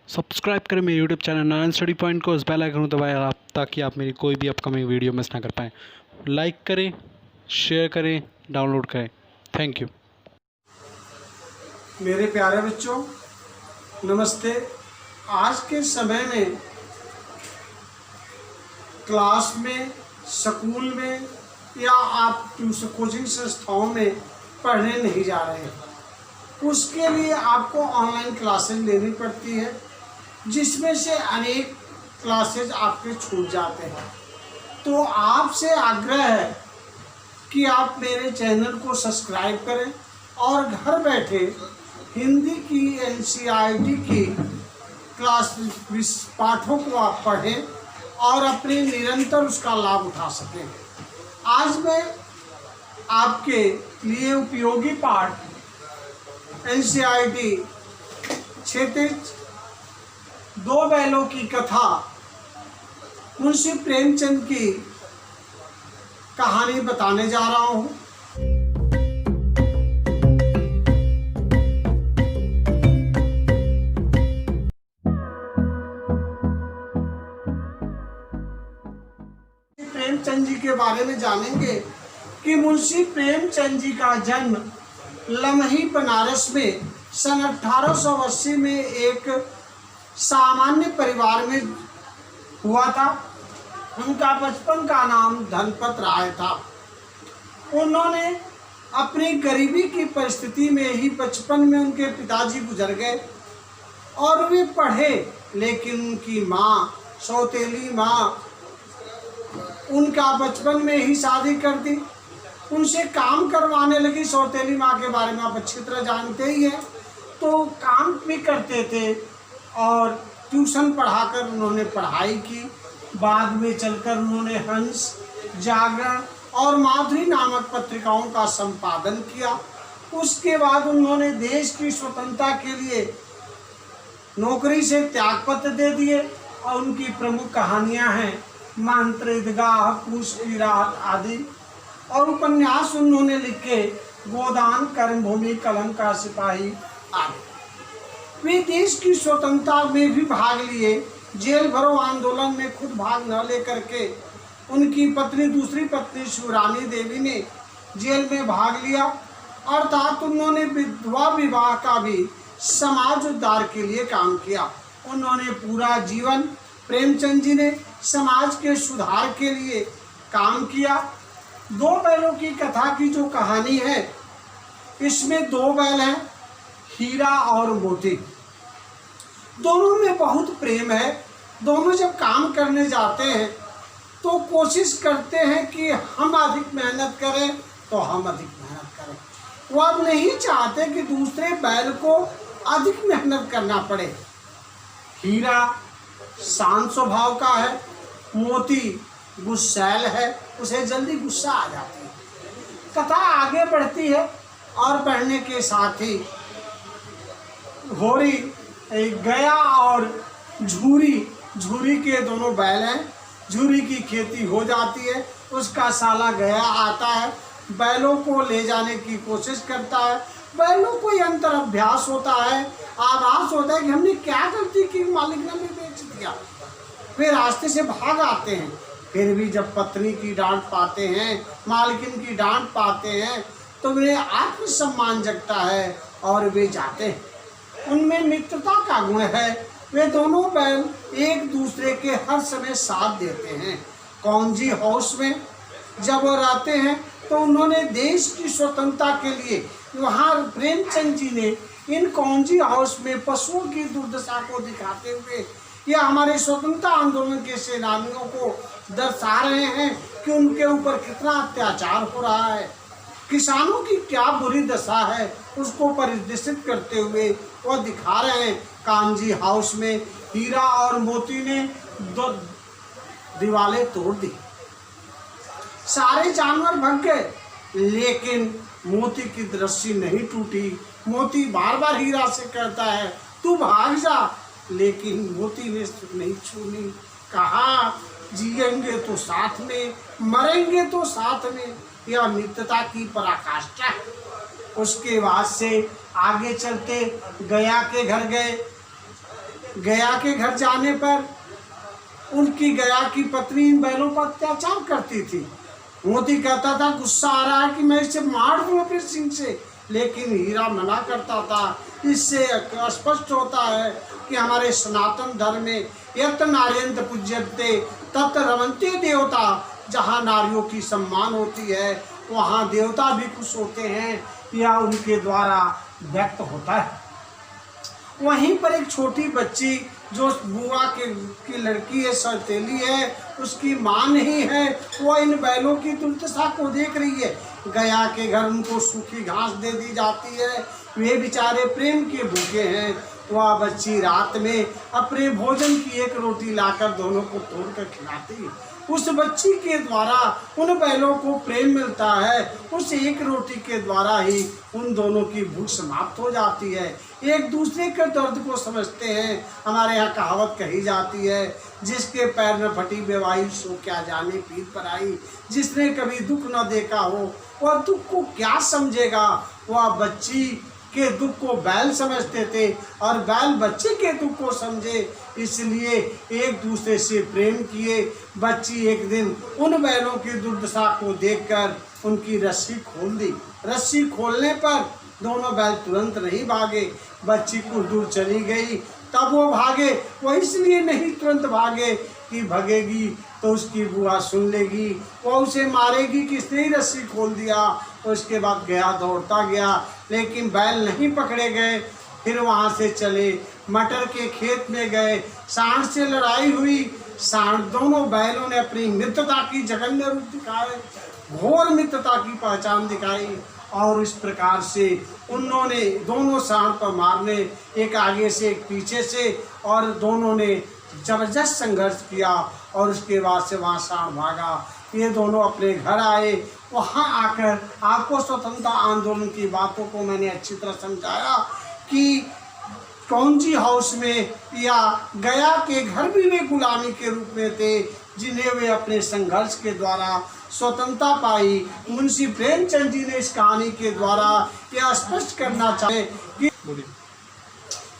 Subscribe करें मेरे YouTube channel Narayan study point को, उस बेल आइकन को दबाएं आप, ताकि आप मेरी कोई भी अपकमिंग वीडियो मिस ना कर पाएँ। लाइक करें, शेयर करें, डाउनलोड करें। Thank you. मेरे प्यारे बच्चों, नमस्ते। आज के समय में क्लास में, स्कूल में या आप ट्यूशन कोचिंग संस्थाओं में पढ़ने नहीं जा रहे हैं, उसके लिए आपको ऑनलाइन क्लासेस लेनी पड़ती है, जिसमें से अनेक क्लासेस आपके छूट जाते हैं। तो आपसे आग्रह है कि आप मेरे चैनल को सब्सक्राइब करें और घर बैठे हिंदी की NCERT की क्लास पाठों को आप पढ़ें और अपने निरंतर उसका लाभ उठा सकें। आज मैं आपके लिए उपयोगी पाठ NCERT क्षितिज दो बैलों की कथा मुंशी प्रेमचंद की कहानी बताने जा रहा हूँ। प्रेमचंद जी के बारे में जानेंगे कि मुंशी प्रेमचंद जी का जन्म लमही बनारस में सन 1880 में एक सामान्य परिवार में हुआ था। उनका बचपन का नाम धनपत राय था। उन्होंने अपनी गरीबी की परिस्थिति में ही बचपन में उनके पिताजी गुजर गए और वे पढ़े, लेकिन उनकी माँ, सौतेली माँ, उनका बचपन में ही शादी कर दी। उनसे काम करवाने लगी। सौतेली माँ के बारे में आप अच्छी तरह जानते ही हैं। तो काम भी करते थे और ट्यूशन पढ़ाकर उन्होंने पढ़ाई की। बाद में चलकर उन्होंने हंस, जागरण और माधुरी नामक पत्रिकाओं का संपादन किया। उसके बाद उन्होंने देश की स्वतंत्रता के लिए नौकरी से त्यागपत्र दे दिए और उनकी प्रमुख कहानियां हैं मंत्र, ईदगाह, पूस की रात आदि, और उपन्यास उन्होंने लिखे गोदान, कर्मभूमि, कलम का सिपाही आदि। वे देश की स्वतंत्रता में भी भाग लिए। जेल भरो आंदोलन में खुद भाग न लेकर के उनकी पत्नी, दूसरी पत्नी शिवरानी देवी ने जेल में भाग लिया। अर्थात उन्होंने विधवा विवाह का भी समाज उद्धार के लिए काम किया। उन्होंने पूरा जीवन, प्रेमचंद जी ने समाज के सुधार के लिए काम किया। दो बैलों की कथा की जो कहानी है, इसमें दो बैल हैं, हीरा और मोती। दोनों में बहुत प्रेम है। दोनों जब काम करने जाते हैं तो कोशिश करते हैं कि हम अधिक मेहनत करें तो हम अधिक मेहनत करें। वो अब नहीं चाहते कि दूसरे बैल को अधिक मेहनत करना पड़े। हीरा शांत स्वभाव का है, मोती गुस्सैल है, उसे जल्दी गुस्सा आ जाती है। कथा आगे बढ़ती है और बढ़ने के साथ ही होरी, गया और झूरी के दोनों बैल हैं। झूरी की खेती हो जाती है, उसका साला गया आता है, बैलों को ले जाने की कोशिश करता है। बैलों को ये अंतर अभ्यास होता है, आभास होता है कि हमने क्या गलती की, मालिक ने हमें बेच दिया। वे रास्ते से भाग आते हैं। फिर भी जब पत्नी की डांट पाते हैं, मालकिन की डांट पाते हैं, तो वे आत्मसम्मान जगता है और वे जाते हैं। उनमें मित्रता का गुण है। वे दोनों बैल एक दूसरे के हर समय साथ देते हैं। कौंजी हाउस में जब वो रहते हैं तो उन्होंने देश की स्वतंत्रता के लिए, वहाँ प्रेमचंद जी ने इन कौंजी हाउस में पशुओं की दुर्दशा को दिखाते हुए या हमारे स्वतंत्रता आंदोलन के सेनानियों को दर्शा रहे हैं कि उनके ऊपर कितना अत्याचार हो रहा है, किसानों की क्या बुरी दशा है, उसको परिदर्शित करते हुए वो दिखा रहे हैं। कांजी हाउस में हीरा और मोती ने दो दीवारें तोड़ दी। सारे जानवर भाग गए, लेकिन मोती की रस्सी नहीं टूटी। मोती बार बार हीरा से कहता है तू भाग जा, लेकिन मोती ने नहीं छोड़ी। कहा जिएंगे तो साथ में, मरेंगे तो साथ में। यह मित्रता की पराकाष्ठा है। उसके बाद से आगे चलते गया के घर गए। गया के घर जाने पर उनकी गया की पत्नी इन बैलों पर अत्याचार करती थी। मोती कहता था गुस्सा आ रहा है कि मैं इसे मार दूं अपने सिंह से, लेकिन हीरा मना करता था। इससे स्पष्ट होता है कि हमारे सनातन धर्म में यत् नार्यन्त पूज्यन्ते तत् रमन्ते देवता, जहाँ नारियों की सम्मान होती है वहाँ देवता भी खुश होते हैं, या उनके द्वारा व्यक्त होता है। वहीं पर एक छोटी बच्ची जो बुआ की लड़की है, सौतेली है, उसकी माँ नहीं है, वो इन बैलों की दुर्दशा को देख रही है। गया के घर उनको सूखी घास दे दी जाती है, वे बेचारे प्रेम के भूखे हैं। वह बच्ची रात में अपने भोजन की एक रोटी लाकर दोनों को तोड़कर खिलाती। उस बच्ची के द्वारा उन बैलों को प्रेम मिलता है, उस एक रोटी के द्वारा ही उन दोनों की भूख समाप्त हो जाती है, एक दूसरे के दर्द को समझते हैं। हमारे यहाँ कहावत कही जाती है, जिसके पैर में फटी बेवाई सो क्या जाने पीर पर आई। जिसने कभी दुख न देखा हो वह दुख को क्या समझेगा। वह बच्ची के दुख को बैल समझते थे और बैल बच्चे के दुख को समझे, इसलिए एक दूसरे से प्रेम किए। बच्ची एक दिन उन बैलों की दुर्दशा को देखकर उनकी रस्सी खोल दी। रस्सी खोलने पर दोनों बैल तुरंत नहीं भागे, बच्ची कुछ दूर चली गई तब वो भागे। वो इसलिए नहीं तुरंत भागे कि भागेगी तो उसकी बुआ सुन लेगी, वो उसे मारेगी कि इसने ही रस्सी खोल दिया। उसके बाद गया दौड़ता गया, लेकिन बैल नहीं पकड़े गए। फिर वहाँ से चले, मटर के खेत में गए, सांड से लड़ाई हुई। सांड दोनों बैलों ने अपनी मित्रता की जघन्य रूप दिखाए, घोर मित्रता की पहचान दिखाई, और इस प्रकार से उन्होंने दोनों सांड पर मारने, एक आगे से एक पीछे से, और दोनों ने जबरदस्त संघर्ष किया। और उसके बाद से वहाँ सांड भागा। ये दोनों अपने घर आए। वहाँ आकर आपको स्वतंत्रता आंदोलन की बातों को मैंने अच्छी तरह समझाया कि कौंजी हाउस में या गया के घर भी वे गुलामी के रूप में थे, जिन्हें वे अपने संघर्ष के द्वारा स्वतंत्रता पाई। मुंशी प्रेमचंद जी ने इस कहानी के द्वारा यह स्पष्ट करना चाहे कि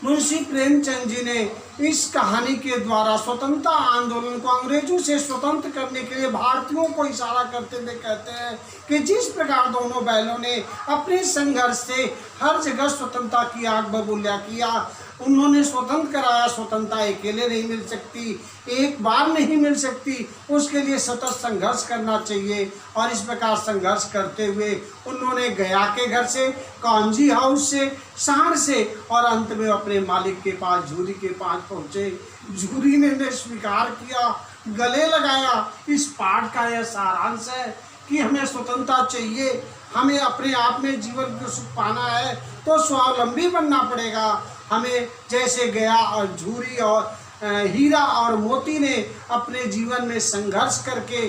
मुंशी प्रेमचंद जी ने इस कहानी के द्वारा स्वतंत्रता आंदोलन को अंग्रेजों से स्वतंत्र करने के लिए भारतीयों को इशारा करते हुए कहते हैं कि जिस प्रकार दोनों बैलों ने अपने संघर्ष से हर जगह स्वतंत्रता की आग बबूला किया, उन्होंने स्वतंत्र कराया। स्वतंत्रता अकेले नहीं मिल सकती, एक बार नहीं मिल सकती, उसके लिए सतत संघर्ष करना चाहिए। और इस प्रकार संघर्ष करते हुए उन्होंने गया के घर से, कौंजी हाउस से, सांड से, और अंत में अपने मालिक के पास, झूरी के पास पहुँचे। झूरी ने स्वीकार किया, गले लगाया। इस पाठ का यह सारांश है कि हमें स्वतंत्रता चाहिए, हमें अपने आप में जीवन को सुख पाना है तो स्वावलंबी बनना पड़ेगा। हमें जैसे गया और झूरी और हीरा और मोती ने अपने जीवन में संघर्ष करके,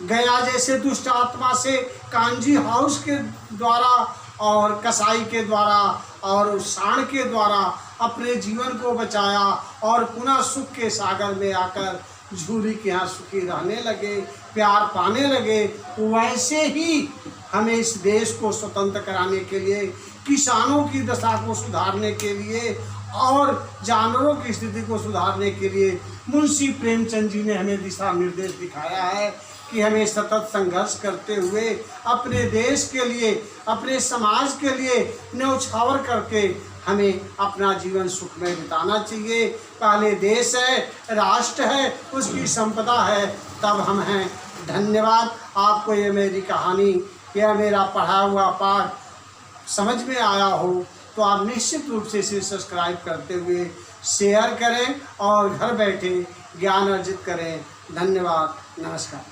गया जैसे दुष्ट आत्मा से कांजी हाउस के द्वारा और कसाई के द्वारा और सांड के द्वारा अपने जीवन को बचाया, और पुनः सुख के सागर में आकर झूरी के यहाँ सुखी रहने लगे, प्यार पाने लगे। वैसे ही हमें इस देश को स्वतंत्र कराने के लिए, किसानों की दशा को सुधारने के लिए और जानवरों की स्थिति को सुधारने के लिए मुंशी प्रेमचंद जी ने हमें दिशा निर्देश दिखाया है कि हमें सतत संघर्ष करते हुए अपने देश के लिए, अपने समाज के लिए न्यौछावर करके हमें अपना जीवन सुखमय बिताना चाहिए। पहले देश है, राष्ट्र है, उसकी संपदा है, तब हम हैं। धन्यवाद। आपको ये मेरी कहानी, यह मेरा पढ़ा हुआ पाठ समझ में आया हो तो आप निश्चित रूप से इसे सब्सक्राइब करते हुए शेयर करें और घर बैठे ज्ञान अर्जित करें। धन्यवाद। नमस्कार।